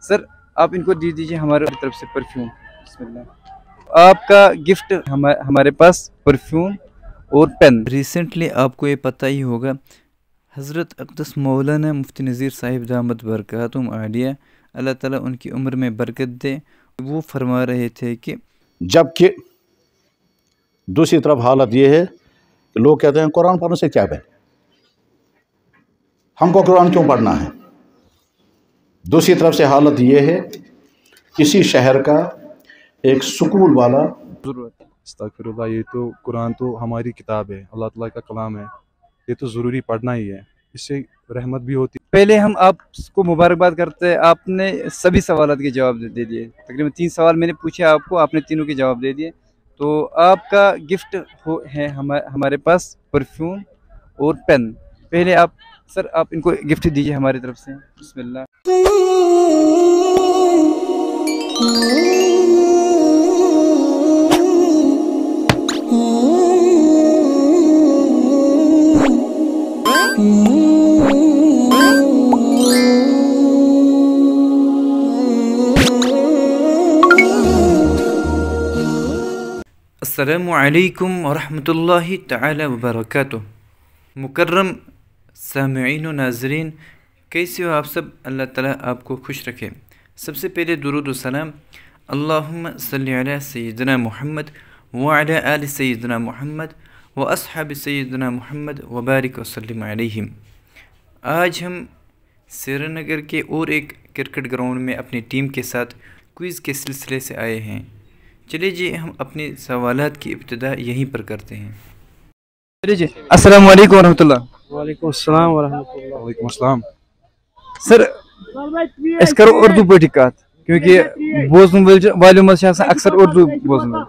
Sir आप इनको दे दीजिए हमारे तरफ से परफ्यूम। बिस्मिल्लाह। आपका गिफ्ट हमारे पास परफ्यूम और पेन। रिसेंटली आपको ये पता ही होगा, हज़रत अक़दस मौलाना मुफ्ती नज़ीर साहिब दामद बरकातुहुम आलिया, अल्लाह ताला उनकी उम्र में बरकत दे, वो फरमा रहे थे कि जबकि दूसरी तरफ हालत ये है कि लोग कहते हैं कुरान पढ़ने से क्या बने, हमको कुरान क्यों पढ़ना है। दूसरी तरफ से हालत ये है, किसी शहर का एक स्कूल वाला अस्तगफिरुल्लाह, ये तो कुरान तो हमारी किताब है, अल्लाह ताला का कलाम है, ये तो ज़रूरी पढ़ना ही है, इससे रहमत भी होती। पहले हम आपको मुबारकबाद करते हैं, आपने सभी सवालों के जवाब दे दिए। तकरीबन 3 सवाल मैंने पूछे आपको, आपने तीनों के जवाब दे दिए। तो आपका गिफ्ट है हमारे पास परफ्यूम और पेन। पहले आप सर आप इनको गिफ्ट दीजिए हमारी तरफ से। बिस्मिल्लाह। अस्सलामु अलैकुम वरहमतुल्लाहि तआला वबरकातुहू। मुकर्रम सामिईन व नाज़रीन, कैसे हो आप सब? अल्लाह ताला आपको खुश रखे। सबसे पहले दुरूद व सलाम अल्लाहुम्मा सल्लि अला सय्यिदना मुहम्मद व अला आलि सय्यिदना मुहम्मद व अस्हाबि सय्यिदना मुहम्मद व बारिक व सल्लिम अलैहिम। आज हम श्रीनगर के और एक क्रिकेट ग्राउंड में अपनी टीम के साथ क्विज़ के सिलसिले से आए हैं। चलिए जी, हम अपने सवालात की इब्तिदा यहीं पर करते हैं। चलिए जी, अस्सलाम वालेकुम वरहमतुल्लाह। वालेकुम अस्सलाम वरहमतुल्लाह। वालेकुम अस्सलाम। सर अस करो उर्दू पटी कत, क्योंकि बोजन वालों में अक्सर उर्दू बोजन।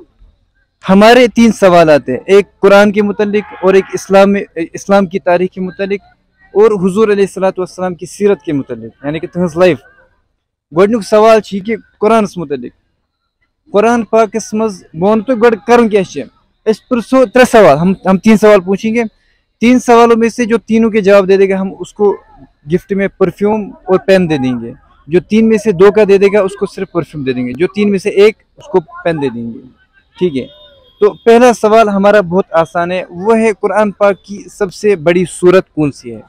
हमारे 3 सवालात हैं, एक कुरान के मुतल्लिक और एक इस्लाम की तारीख के मुतल्लिक और हुजूर अलैहिस्सलातु वस्सलाम की सीरत के मुतल्लिक, यानी कि तहस लाइफ। गोडनुक सवाल कि कुरानस मुतल्लिक। कुरान पाकस मज बोन तो गड करन क्या पुरसो 3 सवाल, हम 3 सवाल पूछेंगे। 3 सवालों में से जो तीनों के जवाब दे देगा हम उसको गिफ्ट में परफ्यूम और पेन दे देंगे। जो 3 में से 2 का दे देगा उसको सिर्फ परफ्यूम दे देंगे। जो 3 में से 1 उसको पेन दे देंगे। ठीक है, तो पहला सवाल हमारा बहुत आसान है, वो है कुरान पाक की सबसे बड़ी सूरत कौन सी है?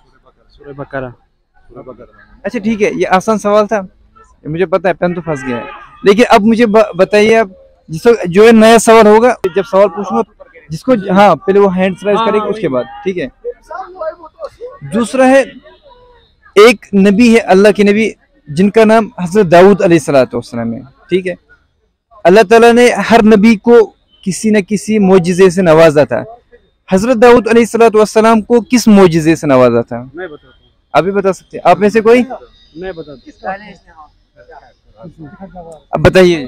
सूरह बकरा। अच्छा ठीक है, ये आसान सवाल था, मुझे पता है, पेन तो फंस गया है। लेकिन अब मुझे बताइए, अब जिसको जो है नया सवाल होगा, जब सवाल पूछूंगा जिसको, हाँ पहले वो हैंड राइज करेगा उसके बाद। ठीक है, दूसरा है, एक नबी है, अल्लाह के नबी, जिनका नाम हजरत दाऊद अलैहिस्सलातु वस्सलाम है। ठीक है, अल्लाह ताला ने हर नबी को किसी न किसी मोजिज़े से नवाजा था। हजरत दाऊद अलैहिस्सलातु वस्सलाम को किस मोजिज़े से नवाजा था? मैं बताता हूँ। आप भी बता सकते हैं, आप में से कोई? मैं बताता हूँ। अब बताइए।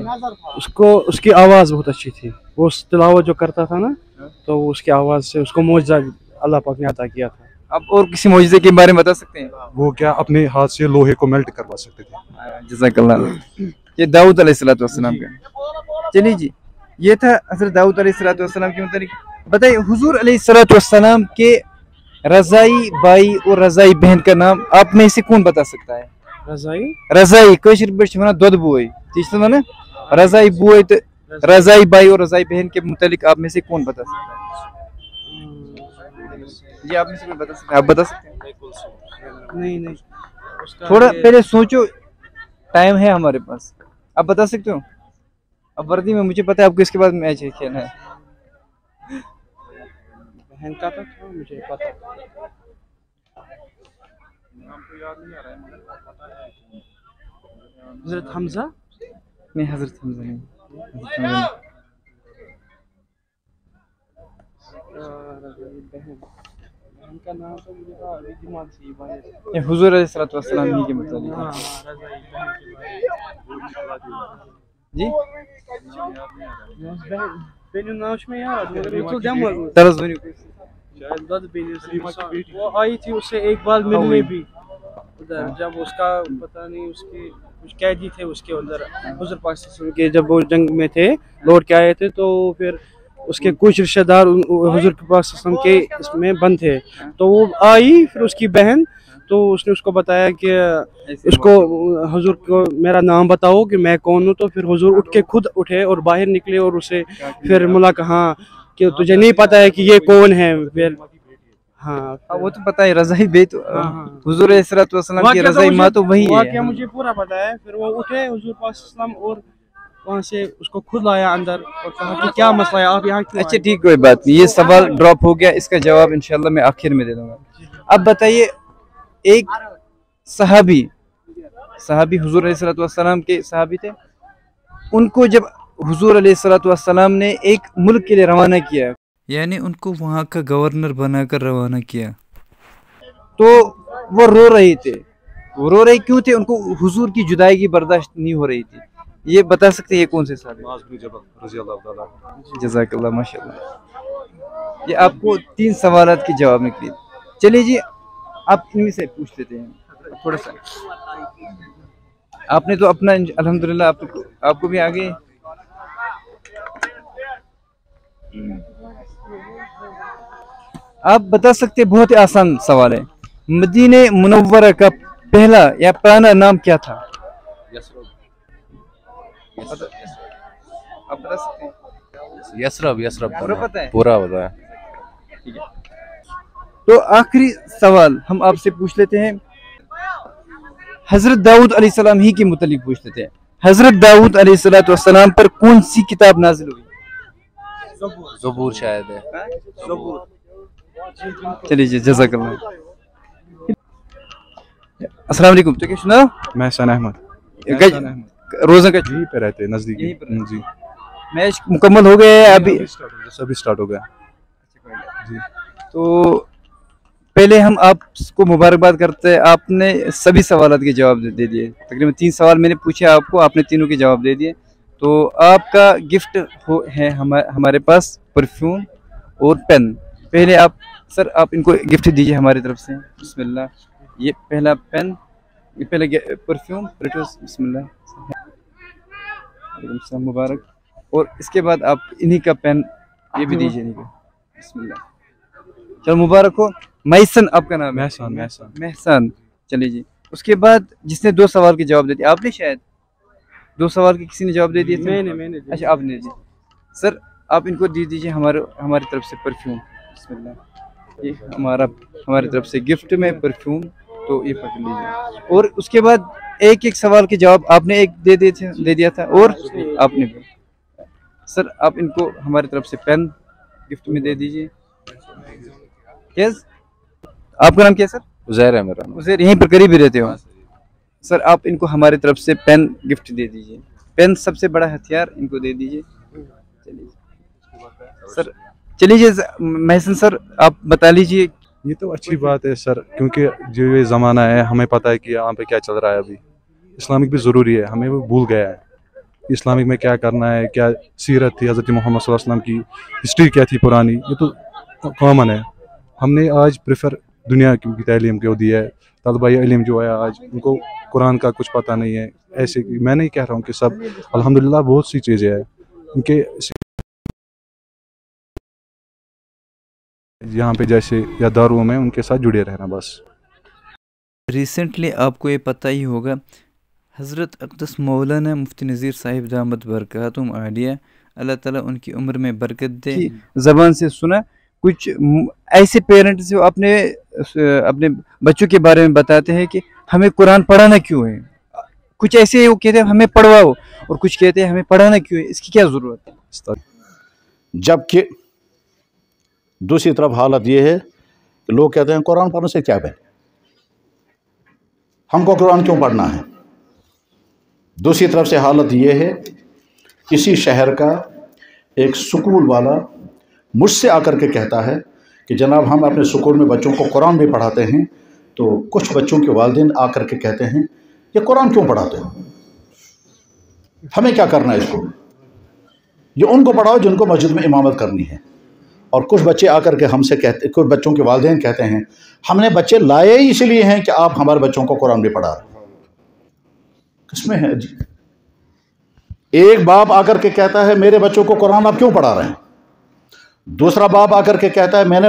उसको उसकी आवाज़ बहुत अच्छी थी, वो तिलावत जो करता था ना, तो उसकी आवाज़ से उसको मोजा अल्लाह पाक ने अता किया था। आप और किसी मोजिज़े के बारे में बता सकते हैं? वो क्या अपने हाथ से लोहे को मेल्ट करवा सकते थे। जज़ाकल्लाह। ये दाऊद अलैहिस्सलातु वस्सलाम का। चलिए जी, ये था हज़रत दाऊद अलैहिस्सलातु वस्सलाम के मुतालिक। बताइए, हुजूर अलैहिस्सलातु वस्सलाम के रज़ाई भाई और रज़ाई बहन का नाम आप में से कौन बता सकता है? रज़ाई कशर पे दुध बोई, ना रज़ाई बोई, तो रज़ाई भाई और रज़ाई बहन के मुतालिक आप में से कौन बता सकता है? जी आप में से कौन बता सकते हैं? आप बता सकते हैं? नहीं थोड़ा पहले सोचो, टाइम है हमारे पास, आप बता सकते हो। अब वर्दी में मुझे पता है आपको इसके बाद मैच है खेलना है। बहन का था मुझे पता, हज़रत हमजा नहीं, हज़रत हमजा नहीं, बहन का नाम तो मुझे अभी दिमाग से ही ये हुजूर अलैहिस्सलातु वस्सलाम ही के मुतालिक। जी वो आई थी उससे एक बार मिलने भी उधर, जब उसका पता नहीं, उसके कुछ कैदी थे उसके अंदर, हुजूर पाक के जब वो जंग में थे लौट के आए थे, तो फिर उसके कुछ रिश्तेदार हुजूर पाक के इसमें बंद थे, तो वो आई, फिर उसकी बहन तो उसने उसको बताया कि उसको हुजूर को मेरा नाम बताओ कि मैं कौन हूँ। तो फिर हुजूर उठ के खुद उठे और बाहर निकले और उसे फिर मुला कहा कि तुझे नहीं पता है कि ये कौन है। फिर हाँ वो तो पता है, रज़ाई बेत हाँ। हुजूर अलैहिस्सलातु वस्सलाम की रज़ाई माँ तो वही है। वाक़या मुझे पूरा पता है। फिर वो उठे हुजूर पाक सल्लल्लाहु अलैहि वसल्लम और वहाँ से उसको खुद लाया अंदर और कहा कि क्या मसला है, आप यहाँ क्यों अच्छा आए? ठीक, कोई बात नहीं, ये सवाल ड्रॉप हो गया, इसका जवाब इंशाल्लाह मैं आखिर में दे दूंगा। अब बताइए, एक सहाबी हुजूर अलैहिस्सलातु वस्सलाम के सहाबी थे, उनको जब हुजूर अलैहिस्सलातु वस्सलाम ने एक मुल्क के लिए रवाना किया, यानी उनको वहाँ का गवर्नर बनाकर रवाना किया, तो वो रो रहे थे। वो रो रहे क्यों थे? उनको हुजूर की जुदाई की बर्दाश्त नहीं हो रही थी। ये बता सकते हैं ये कौन से सहाबी? जज़ाकल्लाह, माशाल्लाह। ये आपको 3 सवालात के जवाब निकले। चलिए जी, आप इनमें से पूछ लेते हैं थोड़ा सा। आपने तो अपना अल्हम्दुलिल्लाह आपको भी आगे। आप बता सकते हैं, बहुत ही आसान सवाल है, मदीने मुनव्वरा का पहला या पुराना नाम क्या था? आप बता सकते हैं? यसरब पूरा पता है? पूरा पता है। ठीक है, तो आखिरी सवाल हम आपसे पूछ लेते हैं, हजरत दाऊद अलैहिस्सलाम ही के मुतालिक पूछ लेते हैं। हजरत दाऊद अलैहिस्सलाम पर कौन सी किताब नाजिल हुई? ज़बूर शायद है। चलिए जी, जज़ाकल्लाह। अस्सलाम वालेकुम। तो क्या सुना? महसन अहमद रोजा का यहीं पे रहते हैं, नजदीक यहीं पर? जी। मैच मुकम्मल हो गया है अभी? सभी स्टार्ट हो गया जी। तो पहले हम आपको मुबारकबाद करते हैं, आपने सभी सवालों के जवाब दे दिए। तकरीबन 3 सवाल मैंने पूछे आपको, आपने तीनों के जवाब दे दिए। तो आपका गिफ्ट है हमारे पास परफ्यूम और पेन। पहले आप इनको गिफ्ट दीजिए हमारी तरफ से। बिस्मिल्लाह, ये पहला पेन, ये पहला परफ्यूम, बिस्मिल्लाह, मुबारक। और इसके बाद आप इन्हीं का पेन ये भी दीजिए इन्हीं को, बिस्मिल्लाह। चलो मुबारक हो। महसन आपका नाम है? महसन। चलिए जी, उसके बाद जिसने 2 सवाल के जवाब दे दिए, आपने शायद 2 सवाल के किसी ने जवाब दे दिए थे? मैंने अच्छा, आपने जी। सर आप इनको दे दीजिए हमारी तरफ से परफ्यूम, बिस्मिल्लाह। ये हमारी तरफ से गिफ्ट में परफ्यूम, तो ये पकड़ लीजिए। और उसके बाद एक सवाल के जवाब आपने एक दे दिया था, और आपने भी। सर आप इनको हमारी तरफ से पेन गिफ्ट में दे दीजिए। यस, आपका नाम क्या है सर? उज़ैर है मेरा नाम। उज़ैर, यहीं पर करीब ही रहते हो? सर आप इनको हमारी तरफ से पेन गिफ्ट दे दीजिए। पेन सबसे बड़ा हथियार, इनको दे दीजिए। चलिए सर, चलिए महसन सर आप बता लीजिए। ये तो अच्छी बात है सर, क्योंकि जो ये ज़माना है, हमें पता है कि यहाँ पे क्या चल रहा है अभी। इस्लामिक भी ज़रूरी है, हमें वो भूल गया है इस्लामिक में क्या करना है, क्या सीरत थी हज़रत मोहम्मद सल्लल्लाहु अलैहि वसल्लम की, हिस्ट्री क्या थी पुरानी, ये तो कॉमन है। हमने आज प्रेफर दुनिया की तालीम को दी है। तलबा इल्म जो है आज उनको कुरान का कुछ पता नहीं है। ऐसे मैं नहीं कह रहा हूँ कि सब, अल्हम्दुलिल्लाह बहुत सी चीज़ें हैं उनके यहाँ पे जैसे या दारुओं में उनके साथ जुड़े रहना बस। रिसेंटली आपको ये पता ही होगा, हज़रत अक़दस मौलाना मुफ्ती नज़ीर साहिब दामत बरकातुहुम आलिया, अल्लाह ताला उनकी उम्र में बरकत दे, ज़बान से सुना कुछ ऐसे पेरेंट्स जो अपने बच्चों के बारे में बताते हैं कि हमें कुरान पढ़ाना क्यों है। कुछ ऐसे वो कहते हैं हमें पढ़वाओ, और कुछ कहते हैं हमें पढ़ाना क्यों है, इसकी क्या ज़रूरत है। जबकि दूसरी तरफ हालत ये है कि लोग कहते हैं कुरान पढ़ने से क्या बने, हमको कुरान क्यों पढ़ना है। दूसरी तरफ से हालत ये है, किसी शहर का एक स्कूल वाला मुझसे आकर के कहता है कि जनाब हम अपने स्कूल में बच्चों को कुरान भी पढ़ाते हैं, तो कुछ बच्चों के वालिदैन आकर के कहते हैं ये कुरान क्यों पढ़ाते हो, हमें क्या करना है इसको, ये उनको पढ़ाओ जिनको मस्जिद में इमामत करनी है। और कुछ बच्चे आकर के हमसे कहते, कुछ बच्चों के वालिदैन कहते हैं हमने बच्चे लाए ही इसलिए हैं कि आप हमारे बच्चों को कुरान भी पढ़ा रहे। किसमें है जी? एक बाप आकर के कहता है मेरे बच्चों को कुरान आप क्यों पढ़ा रहे हैं, दूसरा बाप आकर के कहता है मैंने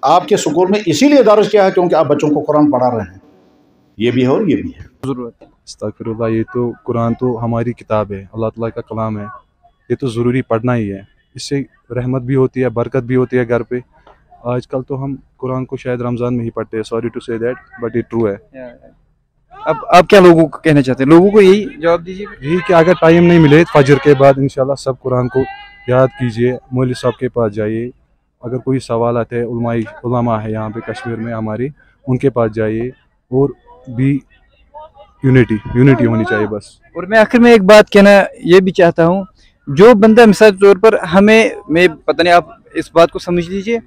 आपके स्कूल में इसीलिए दर्ज किया है क्योंकि आप बच्चों को कुरान पढ़ा रहे हैं। ये भी है और ये भी है। जरूरत है। अस्तगफिरुल्लाह, ये तो कुरान तो हमारी किताब है, अल्लाह ताला का कलाम है, ये तो ज़रूरी पढ़ना ही है। इससे रहमत भी होती है, बरकत भी होती है घर पे। आजकल तो हम कुरान को शायद रमज़ान में ही पढ़ते हैं, sorry to say that, but ये ट्रू है। अब आप क्या लोगों को कहना चाहते हैं? लोगों को यही जवाब दीजिए। यही कि अगर टाइम नहीं मिले फजर के बाद इंशाल्लाह सब कुरान को याद कीजिए, मौलवी साहब के पास जाइए, अगर कोई सवाल आते हैं, उलमा है यहाँ पे कश्मीर में हमारी, उनके पास जाइए, और भी यूनिटी होनी चाहिए बस। और मैं आखिर में एक बात कहना ये भी चाहता हूँ, जो बंदा मिसाल के तौर पर हमें, मैं पता नहीं, आप इस बात को समझ लीजिए,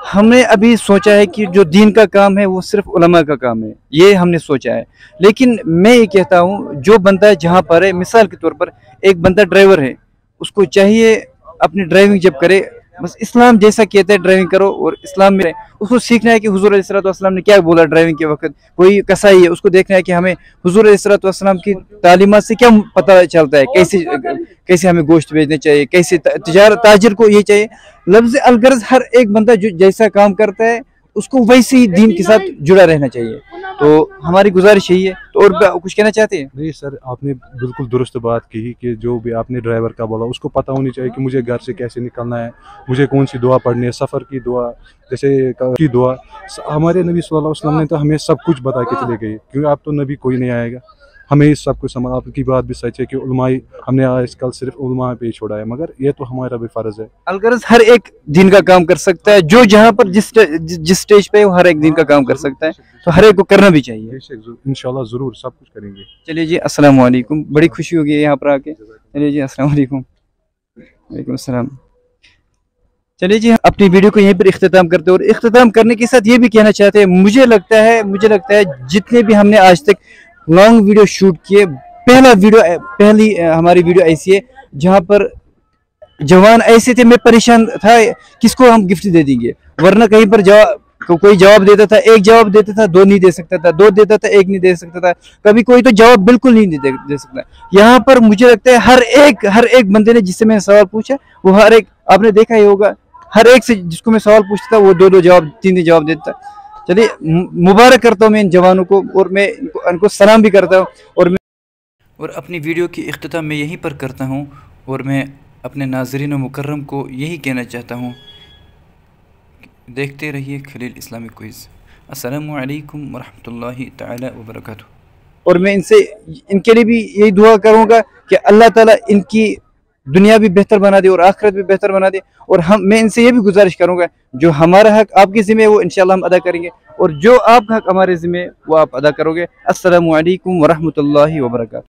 हमने अभी सोचा है कि जो दीन का काम है वो सिर्फ उलमा का काम है, ये हमने सोचा है। लेकिन मैं ये कहता हूँ, जो बंदा जहाँ पर है, मिसाल के तौर पर एक बंदा ड्राइवर है, उसको चाहिए अपनी ड्राइविंग जब करे, बस इस्लाम जैसा कहता है ड्राइविंग करो, और इस्लाम में उसको सीखना है कि हुजूर अलैहिस्सलातु वस्सलाम ने क्या बोला ड्राइविंग के वक्त। कोई कसाई है, उसको देखना है कि हमें हुजूर अलैहिस्सलातु वस्सलाम की तालीमात से क्या पता चलता है, कैसे हमें गोश्त भेजने चाहिए, कैसे ताजिर को ये चाहिए। लफ्ज़ अलगर्ज हर एक बंदा जो जैसा काम करता है उसको वैसे ही दीन के साथ जुड़ा रहना चाहिए। तो हमारी गुजारिश यही है। तो और कुछ कहना चाहते हैं? नहीं सर, आपने बिल्कुल दुरुस्त बात की कि जो भी आपने ड्राइवर का बोला उसको पता होनी चाहिए कि मुझे घर से कैसे निकलना है, मुझे कौन सी दुआ पढ़नी है, सफ़र की दुआ, जैसे की दुआ। हमारे नबी सल्लल्लाहु अलैहि वसल्लम ने तो हमें सब कुछ बता के चले गए, क्योंकि आप तो नबी कोई नहीं आएगा, हमें इस सब कुछ समझ। आपकी बात भी सच है कि उलमाई हमने आजकल सिर्फ उलमा पे ही छोड़ा है, मगर ये तो हमारा भी फ़र्ज़ है। अलगर्ज हर एक दिन का काम कर सकता है, जो जहाँ पर जिस स्टेज पे है वो हर एक दिन का काम कर सकता है, तो हर एक को करना भी चाहिए। इंशाल्लाह ज़रूर सब कुछ करेंगे। चलिए जी, अस्सलाम वालेकुम, बड़ी खुशी होगी यहाँ पर आके। चलिए जी, अस्सलाम वालेकुम। वालेकुम अस्सलाम। चलिए जी, अपनी वीडियो को यहीं पर इख्तिताम करते हैं, और इख्तिताम करने के साथ ये भी कहना चाहते हैं, मुझे लगता है जितने भी हमने आज तक लॉन्ग वीडियो शूट किए, पहली हमारी वीडियो ऐसी है जहाँ पर जवान ऐसे थे, मैं परेशान था किसको हम गिफ्ट दे देंगे, वरना कहीं पर कोई जवाब देता था, एक जवाब देता था, दो नहीं दे सकता था, दो देता था, एक नहीं दे सकता था, कभी कोई तो जवाब बिल्कुल नहीं दे सकता। यहाँ पर मुझे लगता है हर एक बंदे ने जिससे मैंने सवाल पूछा, वो हर एक, आपने देखा ही होगा, हर एक से जिसको मैं सवाल पूछता था वो दो जवाब, तीन जवाब देता। चलिए, मुबारक करता हूँ मैं इन जवानों को, और मैं इनको सलाम भी करता हूँ। और अपनी वीडियो की इख्तिताम मैं यहीं पर करता हूँ, और मैं अपने नाज़रीन व मुकर्रम को यही कहना चाहता हूँ, देखते रहिए खलील इस्लामिक क्विज़। अस्सलामु अलैकुम व रहमतुल्लाहि तआला व बरकातुहू। और मैं इनके लिए भी यही दुआ करूँगा कि अल्लाह ताला इनकी दुनिया भी बेहतर बना दे और आखिरत भी बेहतर बना दे। और मैं इनसे ये भी गुजारिश करूँगा, जो हमारा हक आपके ज़िम्मे वो इंशाल्लाह हम अदा करेंगे, और जो आपका हक हमारे ज़िम्मे वो आप अदा करोगे। अस्सलामु अलैकुम व रहमतुल्लाहि व बरकातुहू।